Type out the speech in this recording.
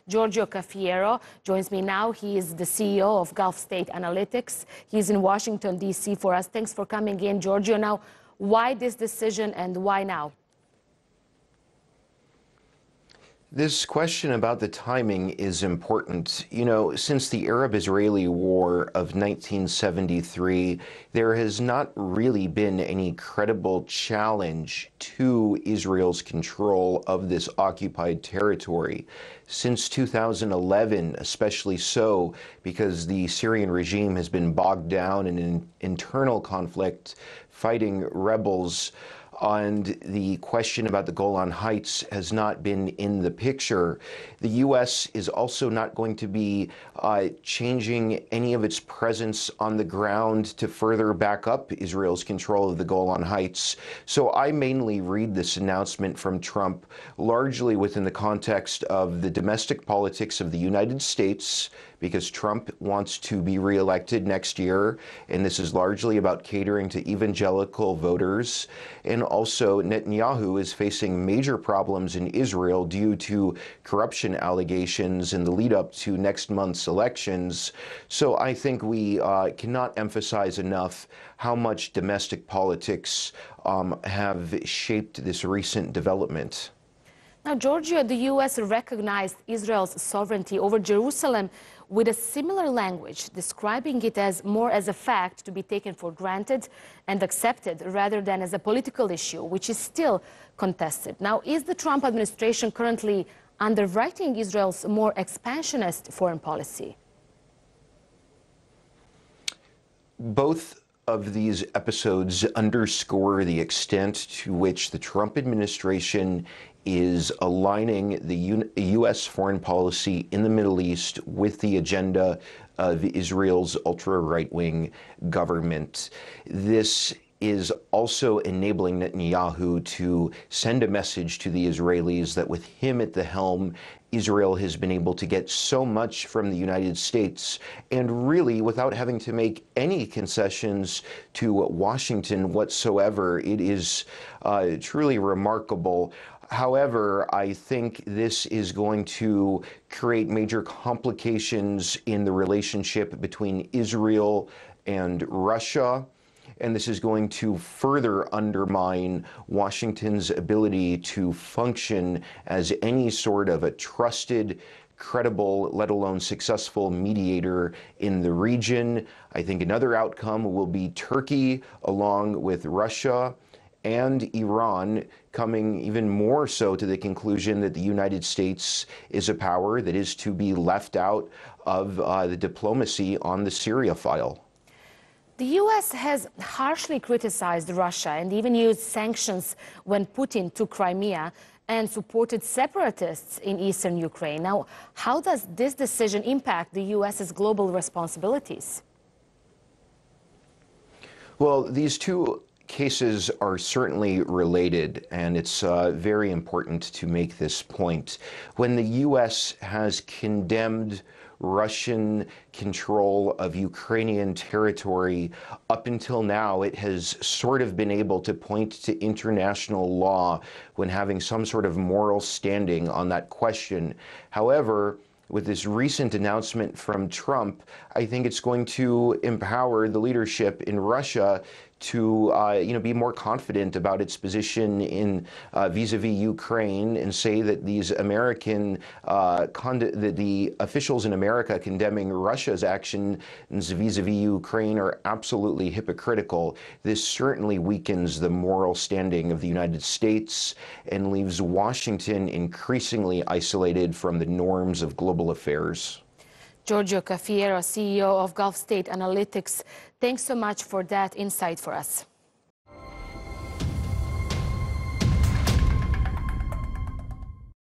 Giorgio Cafiero joins me now. He is the CEO of Gulf State Analytics. He's in Washington, D.C. for us. Thanks for coming in, Giorgio. Now, why this decision and why now? This question about the timing is important. You know, since the Arab-Israeli War of 1973, there has not really been any credible challenge to Israel's control of this occupied territory. Since 2011, especially so, because the Syrian regime has been bogged down in an internal conflict, fighting rebels, and the question about the Golan Heights has not been in the picture. The U.S. is also not going to be changing any of its presence on the ground to further back up Israel's control of the Golan Heights. So I mainly read this announcement from Trump largely within the context of the domestic politics of the United States, because Trump wants to be reelected next year, and this is largely about catering to evangelical voters. And also, Netanyahu is facing major problems in Israel due to corruption allegations in the lead up to next month's elections. So I think we cannot emphasize enough how much domestic politics have shaped this recent development. Now, Giorgio, the U.S. recognized Israel's sovereignty over Jerusalem with a similar language, describing it as more as a fact to be taken for granted and accepted rather than as a political issue, which is still contested. Now, is the Trump administration currently underwriting Israel's more expansionist foreign policy? Both of these episodes underscore the extent to which the Trump administration is aligning the U.S. foreign policy in the Middle East with the agenda of Israel's ultra-right-wing government. This is also enabling Netanyahu to send a message to the Israelis that with him at the helm, Israel has been able to get so much from the United States, and really without having to make any concessions to Washington whatsoever. It is truly remarkable. However, I think this is going to create major complications in the relationship between Israel and Russia, and this is going to further undermine Washington's ability to function as any sort of a trusted, credible, let alone successful mediator in the region. I think another outcome will be Turkey, along with Russia and Iran, coming even more so to the conclusion that the United States is a power that is to be left out of the diplomacy on the Syria file. The U.S. has harshly criticized Russia and even used sanctions when Putin took Crimea and supported separatists in eastern Ukraine. Now, how does this decision impact the U.S.'s global responsibilities? Well, these two cases are certainly related, and it's very important to make this point. When the U.S. has condemned Russian control of Ukrainian territory, up until now, it has sort of been able to point to international law when having some sort of moral standing on that question. However, with this recent announcement from Trump, I think it's going to empower the leadership in Russia to be more confident about its position in vis-a-vis Ukraine, and say that these the officials in America condemning Russia's actions vis-a-vis Ukraine are absolutely hypocritical. This certainly weakens the moral standing of the United States and leaves Washington increasingly isolated from the norms of global affairs. Giorgio Cafiero, CEO of Gulf State Analytics, thanks so much for that insight for us.